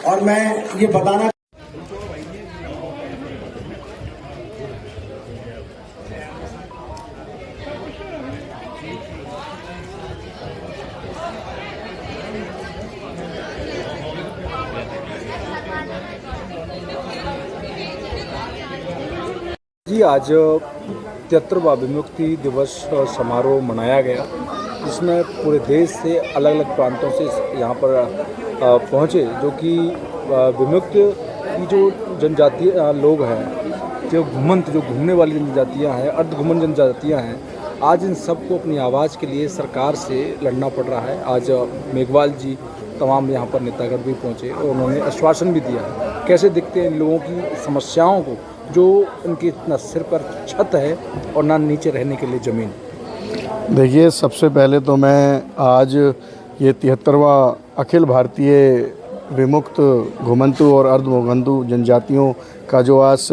और मैं ये बताना जी, आज 73वां विमुक्ति दिवस समारोह मनाया गया, जिसमें पूरे देश से अलग अलग प्रांतों से यहाँ पर पहुँचे, जो कि विमुक्त की जो जनजातीय लोग हैं, जो घूमने वाली जनजातियाँ हैं, अर्धघुमन जनजातियाँ हैं, आज इन सबको अपनी आवाज़ के लिए सरकार से लड़ना पड़ रहा है। आज मेघवाल जी तमाम यहाँ पर नेतागढ़ भी पहुँचे और उन्होंने आश्वासन भी दिया है। कैसे दिखते हैं इन लोगों की समस्याओं को, जो उनकी ना सिर पर छत है और ना नीचे रहने के लिए ज़मीन। देखिए, सबसे पहले तो मैं आज ये 73वां अखिल भारतीय विमुक्त घुमंतु और अर्धघुमंतु जनजातियों का जो आज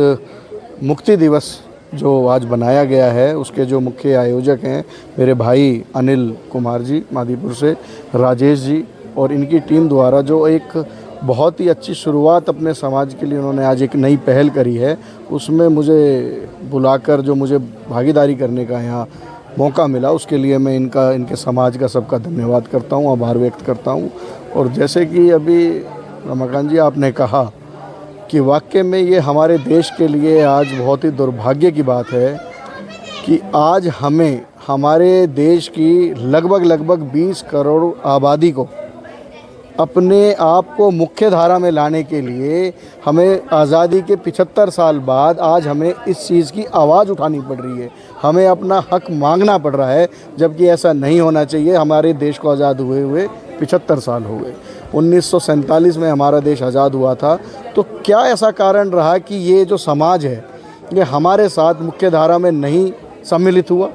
मुक्ति दिवस जो आज बनाया गया है, उसके जो मुख्य आयोजक हैं मेरे भाई अनिल कुमार जी मादीपुर से, राजेश जी और इनकी टीम द्वारा जो एक बहुत ही अच्छी शुरुआत अपने समाज के लिए उन्होंने आज एक नई पहल करी है, उसमें मुझे बुलाकर जो मुझे भागीदारी करने का यहाँ मौका मिला, उसके लिए मैं इनके समाज का सबका धन्यवाद करता हूँ, आभार व्यक्त करता हूँ। और जैसे कि अभी रमाकांत जी आपने कहा कि वाकई में ये हमारे देश के लिए आज बहुत ही दुर्भाग्य की बात है कि आज हमें हमारे देश की लगभग 20 करोड़ आबादी को अपने आप को मुख्य धारा में लाने के लिए हमें आज़ादी के 75 साल बाद आज हमें इस चीज़ की आवाज़ उठानी पड़ रही है, हमें अपना हक मांगना पड़ रहा है, जबकि ऐसा नहीं होना चाहिए। हमारे देश को आज़ाद हुए 75 साल हो गए। 1947 में हमारा देश आज़ाद हुआ था, तो क्या ऐसा कारण रहा कि ये जो समाज है ये हमारे साथ मुख्य धारा में नहीं सम्मिलित हुआ?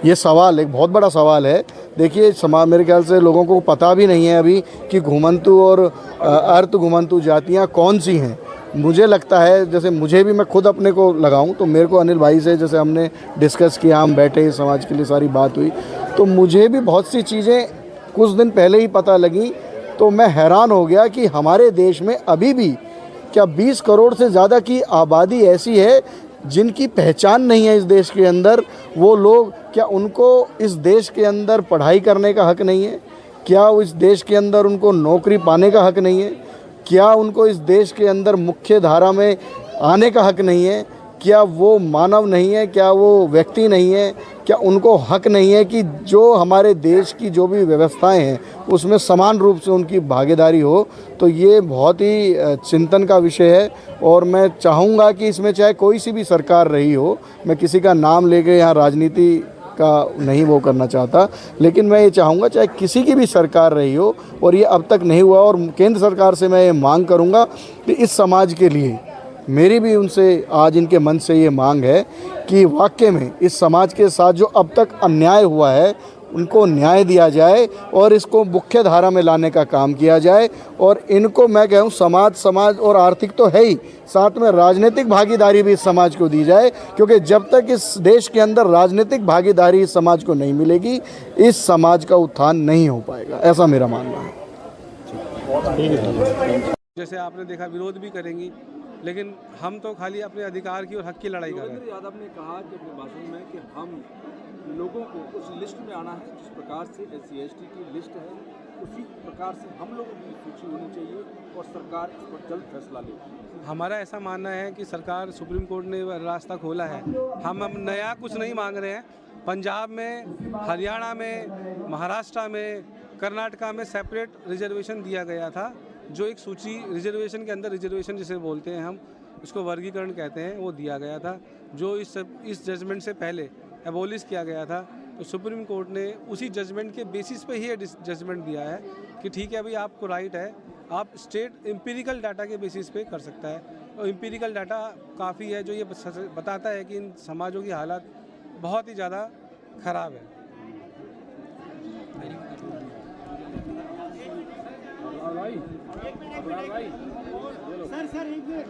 ये सवाल एक बहुत बड़ा सवाल है। देखिए, समाज मेरे ख्याल से लोगों को पता भी नहीं है अभी कि घुमंतु और अर्धघुमंतु जातियाँ कौन सी हैं। मुझे लगता है, जैसे मुझे भी, मैं खुद अपने को लगाऊं तो मेरे को अनिल भाई से जैसे हमने डिस्कस किया, हम बैठे समाज के लिए सारी बात हुई, तो मुझे भी बहुत सी चीज़ें कुछ दिन पहले ही पता लगी। तो मैं हैरान हो गया कि हमारे देश में अभी भी क्या 20 करोड़ से ज़्यादा की आबादी ऐसी है जिनकी पहचान नहीं है इस देश के अंदर। वो लोग, क्या उनको इस देश के अंदर पढ़ाई करने का हक नहीं है? क्या इस देश के अंदर उनको नौकरी पाने का हक नहीं है? क्या उनको इस देश के अंदर मुख्य धारा में आने का हक नहीं है? क्या वो मानव नहीं है? क्या वो व्यक्ति नहीं है? क्या उनको हक नहीं है कि जो हमारे देश की जो भी व्यवस्थाएं हैं उसमें समान रूप से उनकी भागीदारी हो? तो ये बहुत ही चिंतन का विषय है और मैं चाहूँगा कि इसमें चाहे कोई सी भी सरकार रही हो, मैं किसी का नाम लेके यहाँ राजनीति का नहीं वो करना चाहता, लेकिन मैं ये चाहूँगा चाहे किसी की भी सरकार रही हो और ये अब तक नहीं हुआ, और केंद्र सरकार से मैं ये मांग करूँगा कि इस समाज के लिए मेरी भी उनसे आज इनके मन से ये मांग है कि वाकई में इस समाज के साथ जो अब तक अन्याय हुआ है उनको न्याय दिया जाए और इसको मुख्य धारा में लाने का काम किया जाए। और इनको मैं कहूँ समाज और आर्थिक तो है ही, साथ में राजनीतिक भागीदारी भी इस समाज को दी जाए, क्योंकि जब तक इस देश के अंदर राजनीतिक भागीदारी इस समाज को नहीं मिलेगी, इस समाज का उत्थान नहीं हो पाएगा, ऐसा मेरा मानना है। जैसे आपने देखा, विरोध भी करेंगी, लेकिन हम तो खाली अपने अधिकार की और हक की लड़ाई कर रहे हैं। यादव ने कहा कि अपने भाषण में कि हम लोगों को उस लिस्ट में आना है जिस प्रकार से SC/ST की लिस्ट है, उसी प्रकार से हम लोगों की सूची होनी चाहिए और सरकार इस पर जल्द फैसला ले। हमारा ऐसा मानना है कि सरकार, सुप्रीम कोर्ट ने रास्ता खोला है, हम अब नया कुछ नहीं मांग रहे हैं। पंजाब में, हरियाणा में, महाराष्ट्र में, कर्नाटका में सेपरेट रिजर्वेशन दिया गया था, जो एक सूची रिजर्वेशन के अंदर, रिजर्वेशन जिसे बोलते हैं हम, उसको वर्गीकरण कहते हैं, वो दिया गया था, जो इस जजमेंट से पहले एबोलिश किया गया था। तो सुप्रीम कोर्ट ने उसी जजमेंट के बेसिस पे ही जजमेंट दिया है कि ठीक है भाई, आपको राइट है, आप स्टेट एम्पिरिकल डाटा के बेसिस पे कर सकता है। और एम्पिरिकल डाटा काफ़ी है जो ये बताता है कि इन समाजों की हालत बहुत ही ज़्यादा ख़राब है। सर एक मिनट,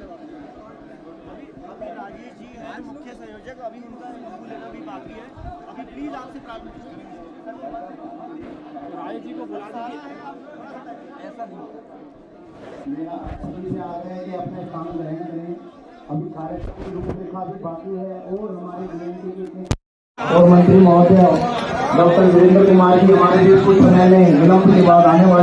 अभी राजेश जी हैं मुख्य संयोजक, अभी उनका इंटरव्यू लेना भी बाकी है, अभी प्लीज आपसे प्रार्थना राजेश जी को बुला दीजिए। ऐसा नहीं मेरा सभी से आग्रह है कि अपने स्थान ग्रहण करें। अभी कार्यक्रम की रूपरेखा भी बाकी है और हमारे बीएमसी के और मंत्री महोदय डॉक्टर वीरेंद्र कुमार जी हमारे बीच कुछ समय में विलंब के बाद आने वाले